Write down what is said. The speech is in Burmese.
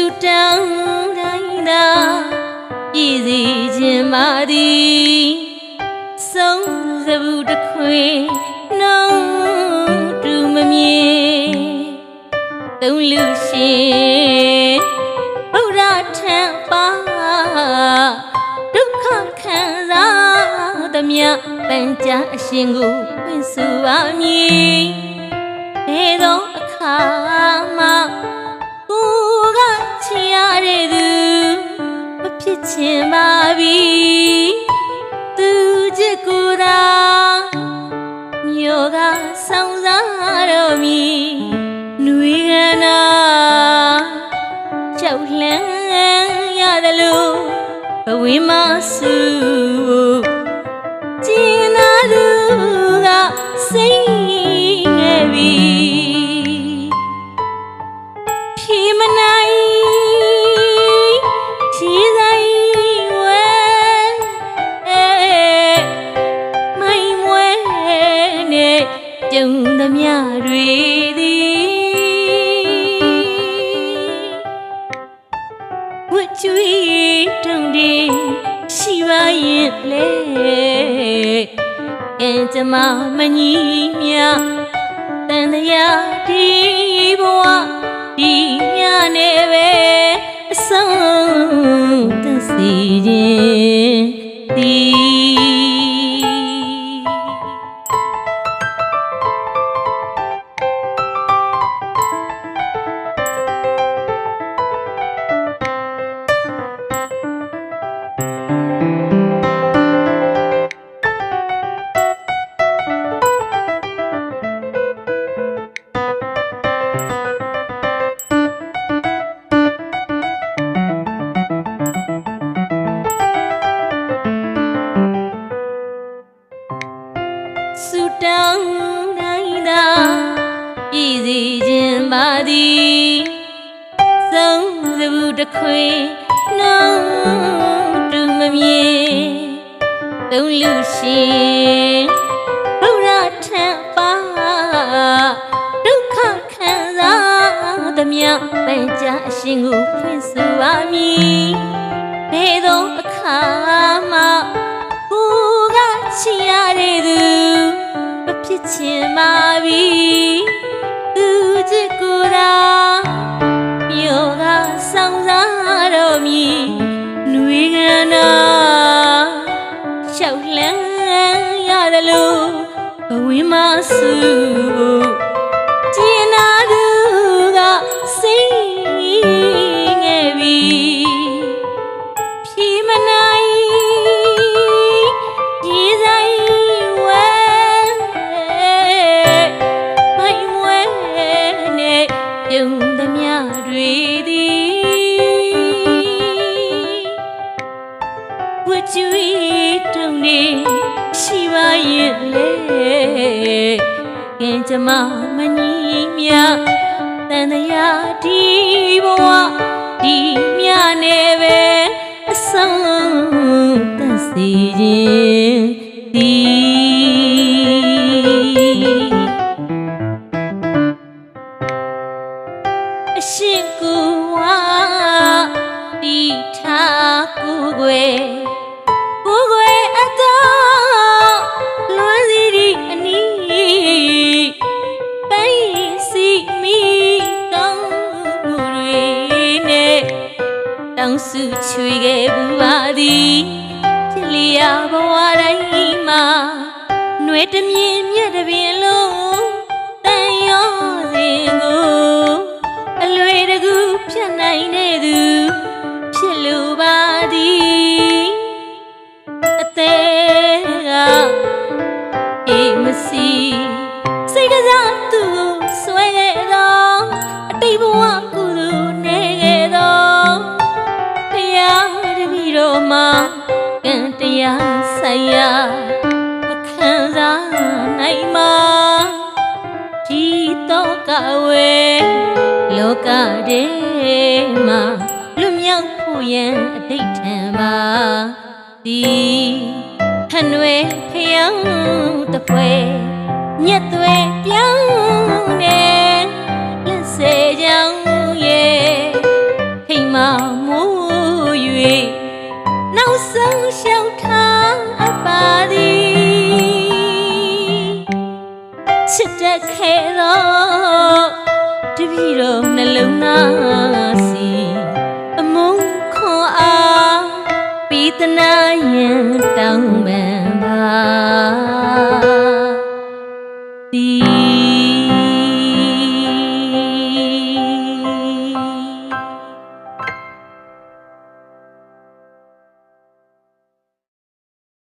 စုတောင်းတိုင်းသာပြည်စီခြင်းပါသည်ဆုံးစဘူးတစ်ခွေနှုံးတူမမြင်သုံးလူရှင်ဘုရားထံပါဒုက္ခခံစားသမျှပဉ္စအရှင်ကိုဝင်ဆိုပါမည်ဘယ်သောအခါမှကိုကချင်ရတဲ့သူမဖြစ်ချင်ပါပြီသူချစ်ကိုယ်သာမြို့ကဆောင်စားတော်မူနွေကနာကြောက်လန့်ရတယ်လို့ဘဝမစုကျင်နာသူကစိတ်ငယ်ပြီဖြေမနိုင်ဖြေဆိုင်ဝဲမိုင်မွဲနဲ့ကြုံသမျှတွေဝတ်ကျွေးတုံတင်ရှိပါရဲ့လေအင်းကျမမကြီးမြတန်တရားဒီဘဝဒီညနေပဲအဆုံးသစီခြင်းဒီစုတောင်းတိုင်းသာပြည်စီခြင်းပါသည်ဆုံးစဘူးတစ်ခွေနှုံးတူမမြင်သုံးလူရှင်ဘုရားထံပါဒုက္ခခံစားသမျှပဉ္စအရှင်ကိုဖွင့်ဆိုပါမည်ဘယ်သောအခါမှကိုကချင်ရတဲ့သူမဖြစ်ချင်ပါပြီသူချစ်ကိုယ်သာမြို့ကဆောင်စားတော်မူနွေကနာရှောက်လန်းရတယ်လို့ဘဝမစုကျင်နာသူကစိတ်ငယ်ပြီဖြေမနိုင်ရေဆိုင်ဝဲမိုင်မွဲနဲ့ကြုံသမျှတွေသည်ဝတ်ကျွေးတုံနေရှိပါရဲ့လေကင်ကျမမကြီးမြတန်တရားဒီဘဝဒီမြနဲ့ပဲအဆုံးသစီခြင်းဒီအရှင်ကိုဝါတိထားကိုွယ်အတော်လွန်စီဒီအနီးပိုင်စီမီကောင်းမှုတွေနဲ့တောင်းစုချွေခဲ့ဘူးပါသည်ဖြစ်လျာဘဝတိုင်းမှာຫນွေတမြင်မြက်တပင်လုံးတန်ရောစဉ်ကိုအလွေတကူဖြတ်နိုင်တဲ့သူဖြစ်လိုပါသည်အသေးကအေးမစီစိတ်ကစားသူဆွဲခဲ့သောအတိတ်ဘဝကုသိုလ်နေခဲ့သောဖယားတပည့်တော်မှာကံတရားဆိုင်ရာမခံစားနိုင်မှာဒီတော့ကဝဲလောကထဲမှာလွတ်မြောက်ဖို့ရန်အတိတ်ထံပါသည်ဟန်ဝဲဖျောင်းတပွဲညက်သွဲပြောင်းနေလက်စေကြောင်းရဲ့ဟိ တော့နှလုံးသားစီအမုန်းခွန်အားပေးသနာရင်တောင်းပန်ပါဒီ